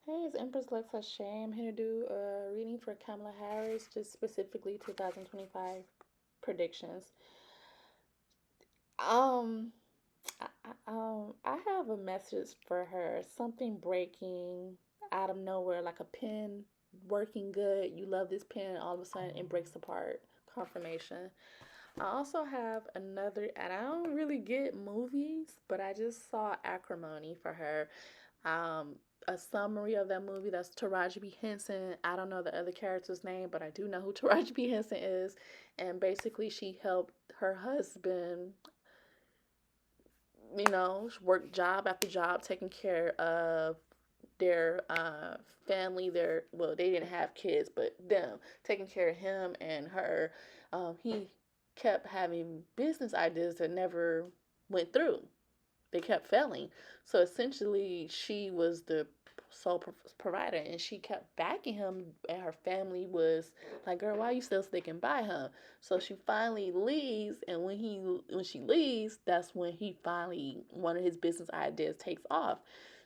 Hey, it's Empress LuxAse. I'm here to do a reading for Kamala Harris, just specifically 2025 predictions. Um, I have a message for her. Something breaking out of nowhere, like a pen working good. You love this pen, all of a sudden it breaks apart. Confirmation. I also have another, and I don't really get movies, but I just saw Acrimony for her. um, a summary of that movie. That's Taraji P. Henson. I don't know the other character's name, but I do know who Taraji P. Henson is. And basically, she helped her husband, work job after job, taking care of their family. They didn't have kids, but them taking care of him and her. He kept having business ideas that never went through. They kept failing. So essentially, she was the sole provider, and she kept backing him. And her family was like, "Girl, why are you still sticking by him?" So she finally leaves, and when she leaves, that's when he finally one of his business ideas takes off.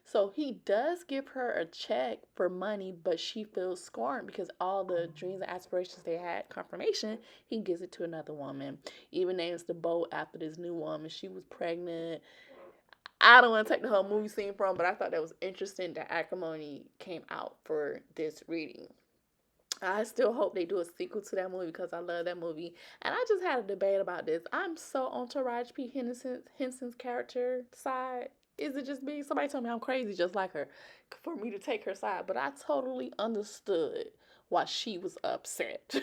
So he does give her a check for money, but she feels scorned because all the dreams and aspirations they had, confirmation, he gives it to another woman. Even names the boat after this new woman. She was pregnant. I don't want to take the whole movie scene from, but I thought that was interesting that Acrimony came out for this reading. I still hope they do a sequel to that movie because I love that movie. And I just had a debate about this. I'm so on Taraji P. Henson's character side. Is it just me? Somebody told me I'm crazy just like her for me to take her side, but I totally understood why she was upset.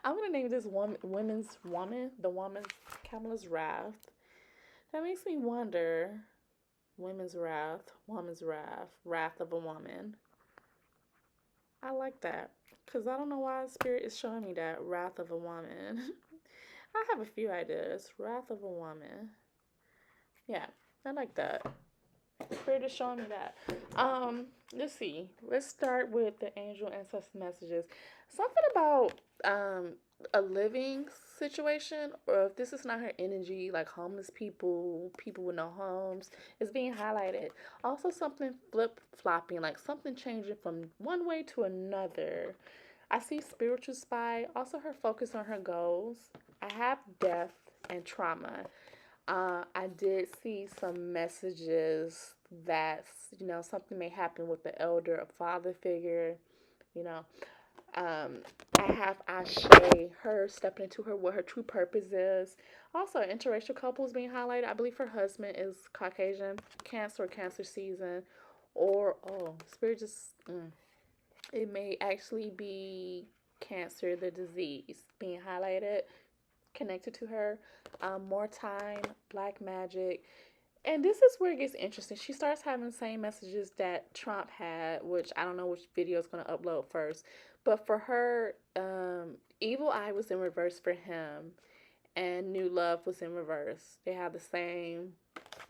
I'm gonna name this the woman's Kamala's Wrath. That makes me wonder. Women's Wrath, Woman's Wrath, Wrath of a Woman. I like that because I don't know why Spirit is showing me that Wrath of a Woman. I have a few ideas. Wrath of a Woman. Yeah, I like that. Spirit is showing me that. Let's see. Let's start with the angel ancestor messages. Something about a living situation, or if this is not her energy, like homeless people, people with no homes, is being highlighted. Also, something flip flopping, like something changing from one way to another. I see spiritual spy. Also, her focus on her goals. I have death and trauma. I did see some messages that something may happen with the elder, a father figure. You know, um, I have Ashe, her stepping into her what her true purpose is. Also, interracial couples being highlighted. I believe her husband is Caucasian, Cancer season, or spirit just. It may actually be cancer, the disease, being highlighted, connected to her. More time, black magic. And this is where it gets interesting. She starts having the same messages that Trump had, which I don't know which video is going to upload first. But for her, Evil Eye was in reverse for him, and New Love was in reverse. They have the same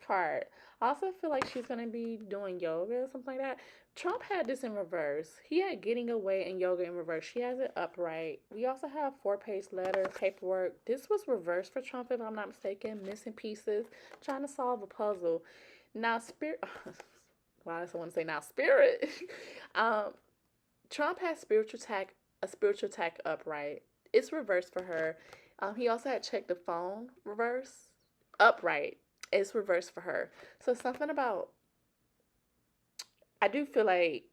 card. I also feel like she's gonna be doing yoga or something like that. Trump had this in reverse. He had getting away and yoga in reverse. She has it upright. We also have 4-page letter, paperwork. This was reversed for Trump, if I'm not mistaken. Missing pieces, trying to solve a puzzle. Now, spirit. Wow, that's what I want to say. Now, spirit. um, Trump has a spiritual attack upright. It's reversed for her. He also had checked the phone reverse upright. It's reversed for her. So something about I do feel like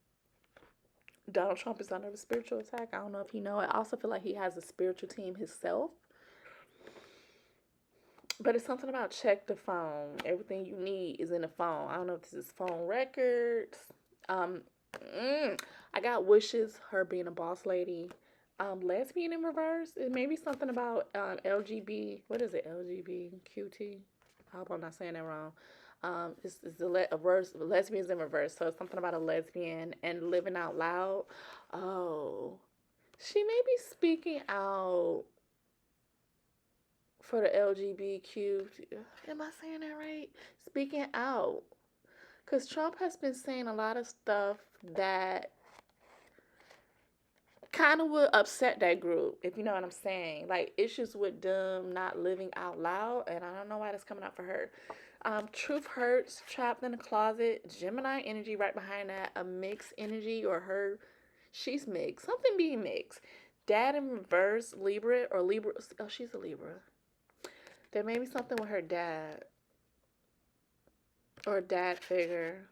Donald Trump is under a spiritual attack. I don't know if you know it. I also feel like he has a spiritual team himself. But it's something about check the phone. Everything you need is in the phone. I don't know if this is phone records. Um, I got wishes. Her being a boss lady. Lesbian in reverse. It may be something about LGB. What is it? LGBTQT. I hope I'm not saying that wrong. It's a verse. Lesbians in reverse. So it's something about a lesbian and living out loud. Oh, she may be speaking out for the LGBTQ. Am I saying that right? Speaking out. Because Trump has been saying a lot of stuff that kind of would upset that group, if you know what I'm saying. Like issues with them not living out loud, and I don't know why that's coming out for her. Truth hurts, trapped in a closet. Gemini energy right behind that. A mixed energy or her, she's mixed. Something being mixed. Dad in reverse, Libra or Libra. Oh, she's a Libra. There may be something with her dad or a dad figure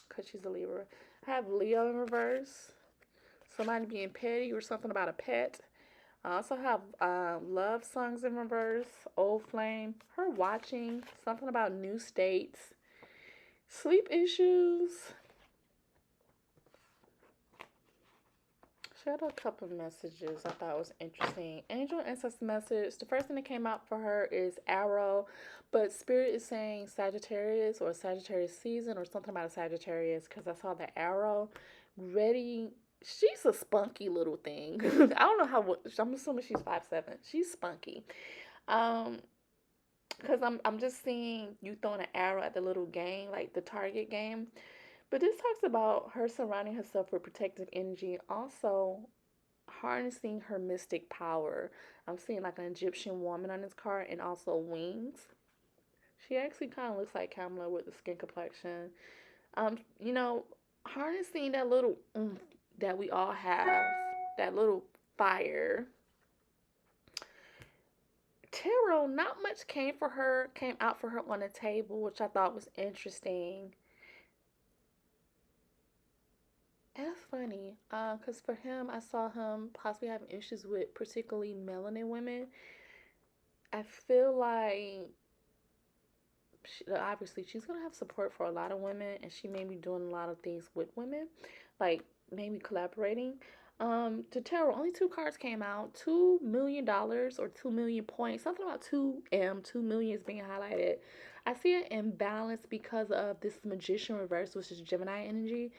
because she's a Libra. I have Leo in reverse. Somebody being petty or something about a pet. I also have love songs in reverse, old flame, her watching, something about new states, sleep issues. She had a couple of messages I thought was interesting. Angel ancestor message. The first thing that came out for her is arrow, but spirit is saying Sagittarius or Sagittarius season or something about a Sagittarius because I saw the arrow ready. She's a spunky little thing. I don't know how. I'm assuming she's 5'7". She's spunky. Um, because I'm just seeing you throwing an arrow at the little game, like the target game. But this talks about her surrounding herself with protective energy, also harnessing her mystic power. I'm seeing like an Egyptian woman on this card and also wings. She actually kind of looks like Kamala with the skin complexion. You know, harnessing that little oomph that we all have, that little fire. Tarot, not much came out for her on the table, which I thought was interesting. And that's funny, because for him, I saw him possibly having issues with particularly melanin women. I feel like obviously she's gonna have support for a lot of women, and she may be doing a lot of things with women, like maybe collaborating. To tarot, only two cards came out: $2 million or 2 million points. Something about 2 million is being highlighted. I see an imbalance because of this magician reverse, which is Gemini energy.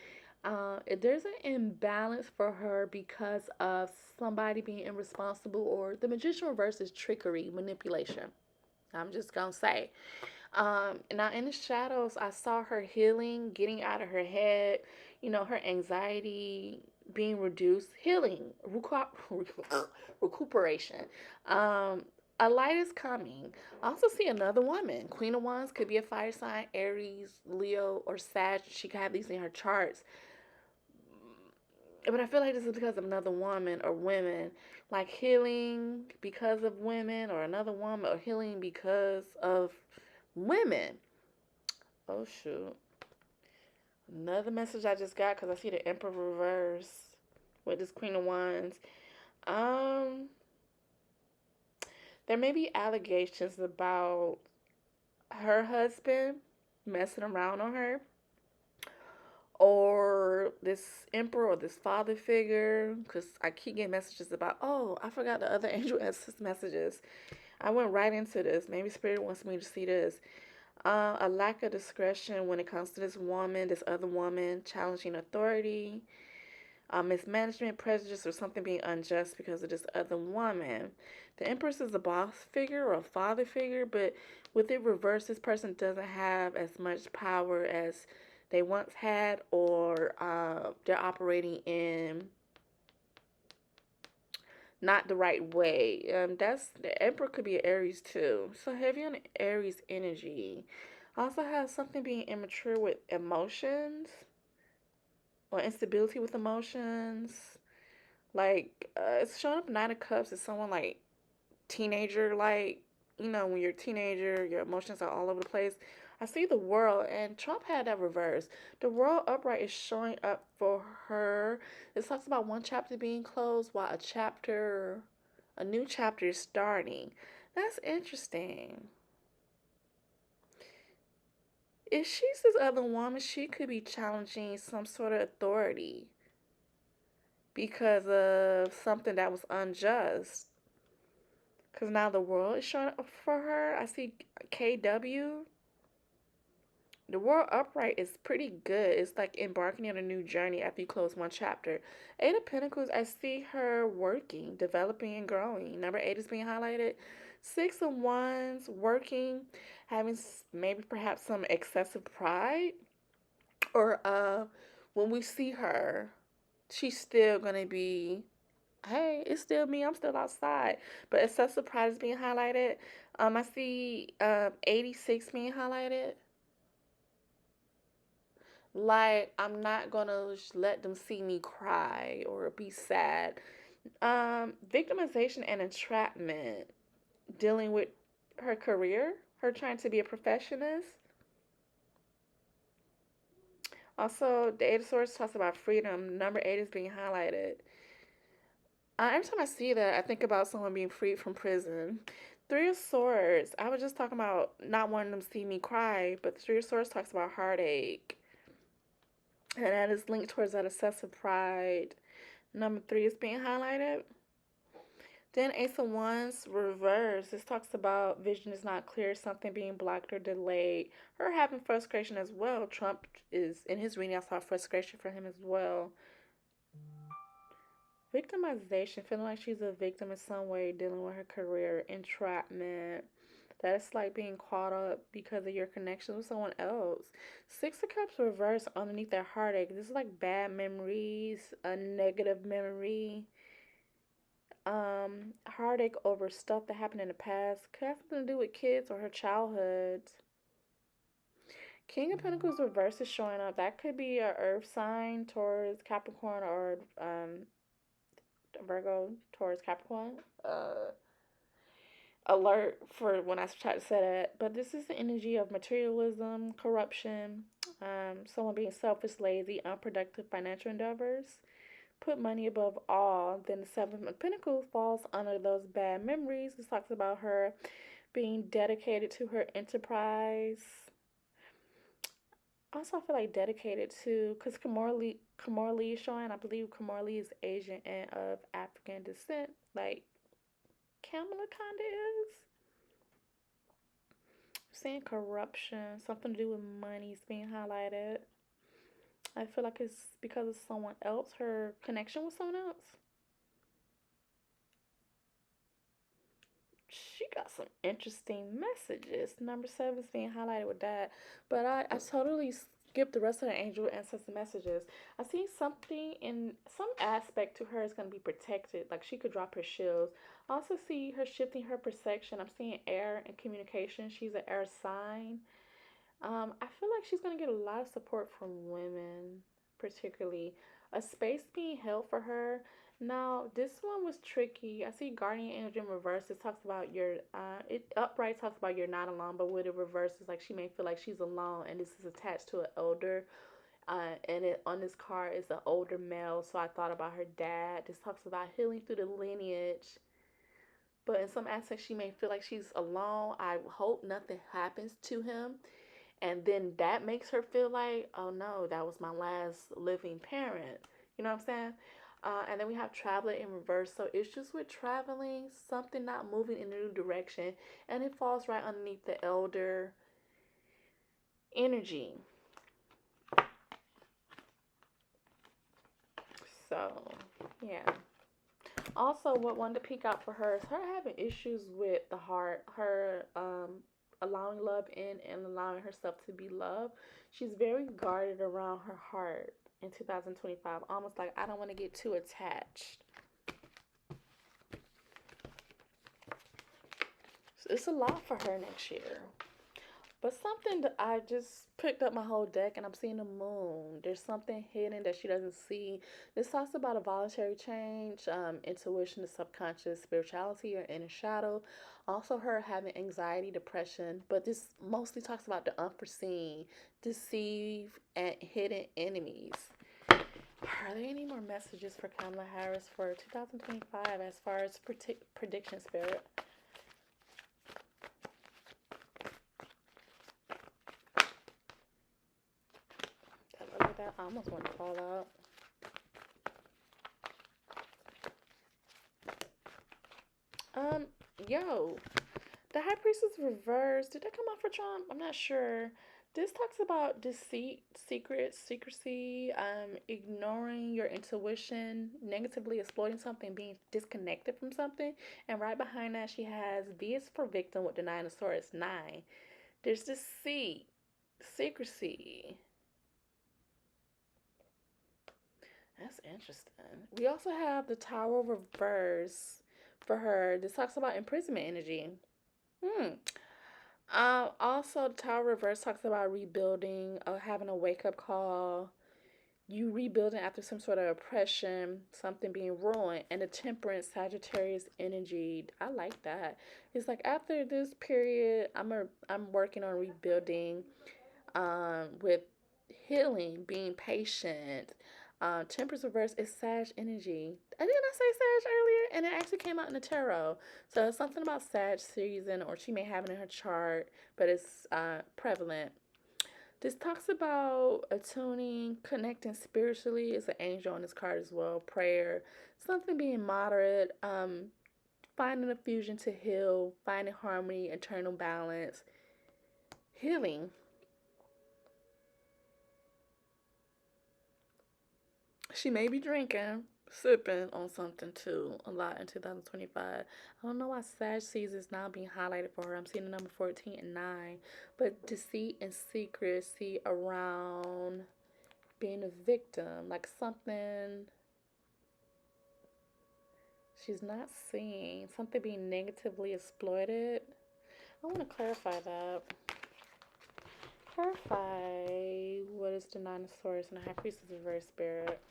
There's an imbalance for her because of somebody being irresponsible, or the magician reverse is trickery, manipulation. I'm just gonna say. Now in the shadows, I saw her healing, getting out of her head, her anxiety being reduced, healing, recuperation. A light is coming. I also see another woman. Queen of Wands could be a fire sign, Aries, Leo, or Sag. She could have these in her charts. But I feel like this is because of another woman or women, like healing because of women or another woman, or healing because of women. Oh shoot. Another message I just got because I see the Emperor reverse with this Queen of Wands. Um, there may be allegations about her husband messing around on her, or this emperor or this father figure, because I keep getting messages about, oh, I forgot the other angel messages. I went right into this. Maybe spirit wants me to see this. A lack of discretion when it comes to this woman, this other woman, challenging authority, mismanagement, prejudice, or something being unjust because of this other woman. The Empress is a boss figure or a father figure, but with it reversed, this person doesn't have as much power as they once had, or they're operating in not the right way. That's the Emperor could be an Aries too. So heavy on Aries energy. Also has something being immature with emotions or instability with emotions. Like it's showing up Nine of Cups as someone like teenager, like when you're a teenager, your emotions are all over the place. I see the world, and Trump had that reverse. The world upright is showing up for her. It talks about one chapter being closed while a new chapter is starting. That's interesting. If she's this other woman, she could be challenging some sort of authority because of something that was unjust. Because now the world is showing up for her. I see KW. The world upright is pretty good. It's like embarking on a new journey after you close one chapter. Eight of Pentacles, I see her working, developing, and growing. Number 8 is being highlighted. Six of Wands, working, having maybe perhaps some excessive pride. Or when we see her, she's still going to be Hey, it's still me. I'm still outside. But excessive pride is being highlighted. I see 86 being highlighted. Like, I'm not gonna let them see me cry or be sad. Victimization and entrapment. Dealing with her career, her trying to be a perfectionist. Also, the Eight of Swords talks about freedom. Number 8 is being highlighted. Every time I see that, I think about someone being freed from prison. Three of Swords. I was just talking about not wanting them to see me cry, but the Three of Swords talks about heartache. And that is linked towards that excessive pride. Number 3 is being highlighted. Then Ace of Wands reverse. This talks about vision is not clear, something being blocked or delayed. Her having frustration as well. Trump is in his reading. I saw frustration for him as well. Victimization, feeling like she's a victim in some way, dealing with her career, entrapment. That's like being caught up because of your connection with someone else. Six of Cups reverse underneath that heartache. This is like bad memories, a negative memory, heartache over stuff that happened in the past. Could have something to do with kids or her childhood. King of Pentacles reverse is showing up. That could be a earth sign towards Capricorn or Virgo towards Capricorn. Alert for when I try to say that. But this is the energy of materialism, corruption, someone being selfish, lazy, unproductive financial endeavors. Put money above all. Then the Seven of Pentacles falls under those bad memories. This talks about her being dedicated to her enterprise. Also, I feel like dedicated to, because Kamala Lee is showing, I believe Kamala Lee is Asian and of African descent, like Kamala kind of is. Seeing corruption, something to do with money is being highlighted. I feel like it's because of someone else, her connection with someone else. She got some interesting messages. Number 7 is being highlighted with that. But I totally skipped the rest of the angel ancestor messages. I see something in some aspect to her is going to be protected. Like she could drop her shields. I also see her shifting her perception. I'm seeing air and communication. She's an air sign. I feel like she's gonna get a lot of support from women, particularly a space being held for her. Now, this one was tricky. I see Guardian Angel in reverse. It talks about your, it upright talks about you're not alone, but with it reverse, it's like she may feel like she's alone, and this is attached to an elder. And it on this card is an older male, so I thought about her dad. This talks about healing through the lineage, but in some aspects, she may feel like she's alone. I hope nothing happens to him, and then that makes her feel like, oh no, that was my last living parent. You know what I'm saying? And then we have traveler in reverse. So issues with traveling, something not moving in a new direction, and it falls right underneath the elder energy. So yeah. Also, what wanted to peek out for her is her having issues with the heart, her allowing love in and allowing herself to be loved. She's very guarded around her heart in 2025, almost like I don't want to get too attached. So it's a lot for her next year. But something that I just picked up my whole deck and I'm seeing the moon. There's something hidden that she doesn't see. This talks about a voluntary change, intuition, the subconscious, spirituality, or inner shadow. Also, her having anxiety, depression. But this mostly talks about the unforeseen, deceive, and hidden enemies. Are there any more messages for Kamala Harris for 2025 as far as prediction spirit? Look at that. I almost want to fall out. Um, yo, the High Priestess reverse. Did that come out for Trump? I'm not sure. This talks about deceit, secrecy, ignoring your intuition, negatively exploiting something, being disconnected from something. And right behind that, she has V is for victim with the Nine of Swords, 9. There's deceit, secrecy. That's interesting. We also have the Tower reverse for her. This talks about imprisonment energy. Hmm. Also, the Tower reverse talks about rebuilding, having a wake up call, you rebuilding after some sort of oppression, something being ruined, and the Temperance Sagittarius energy. I like that. It's like after this period, I'm working on rebuilding, with healing, being patient. Temperance reverse is Sag energy. Didn't I say Sag earlier? And it actually came out in the tarot. So it's something about Sag season, or she may have it in her chart, but it's prevalent. This talks about attuning, connecting spiritually. It's an angel on this card as well. Prayer, something being moderate, finding a fusion to heal, finding harmony, internal balance, healing. She may be drinking, sipping on something too, a lot in 2025. I don't know why Sag season is now being highlighted for her. I'm seeing the number 14 and 9. But deceit and secrecy around being a victim, like something she's not seeing, something being negatively exploited. I want to clarify that. Clarify what is the Nine of Swords and the High Priestess reverse spirit.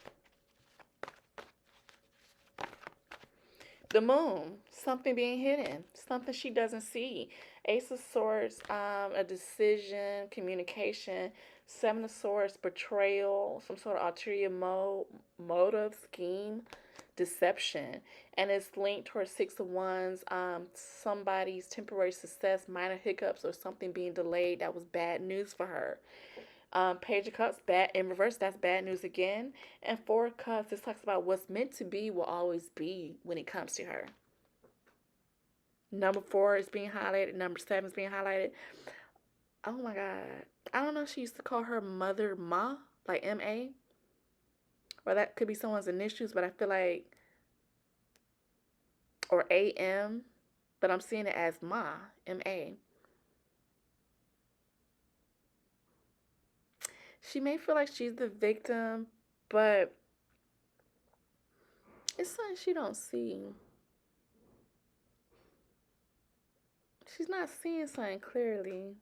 The moon, something being hidden, something she doesn't see. Ace of Swords, a decision, communication. Seven of Swords, betrayal, some sort of ulterior motive, scheme, deception. And it's linked to her Six of Wands, somebody's temporary success, minor hiccups, or something being delayed that was bad news for her. Page of Cups, bad in reverse, that's bad news again. And Four of Cups, this talks about what's meant to be will always be when it comes to her. Number 4 is being highlighted. Number 7 is being highlighted. Oh my God. I don't know if she used to call her mother Ma, like M-A. Or that could be someone's initials, but I feel like, or A-M, but I'm seeing it as Ma, M-A. She may feel like she's the victim, but it's something she don't see. She's not seeing something clearly,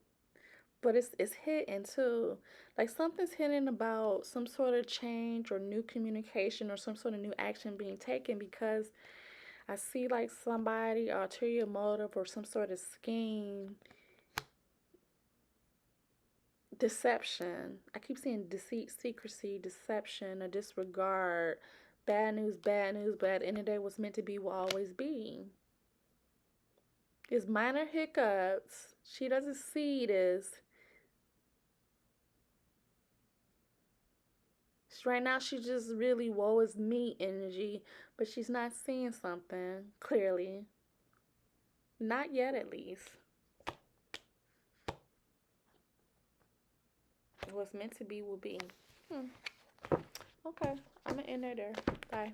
but it's hidden too. Like something's hidden about some sort of change or new communication or some sort of new action being taken, because I see like somebody, ulterior motive or some sort of scheme, deception. I keep seeing deceit, secrecy, deception, or disregard. Bad news, but at the end of the day, what's meant to be will always be. It's minor hiccups. She doesn't see this. Right now, she's just really woe is me energy, but she's not seeing something clearly. Not yet, at least. What's meant to be will be. Okay, I'm gonna end it there. Bye.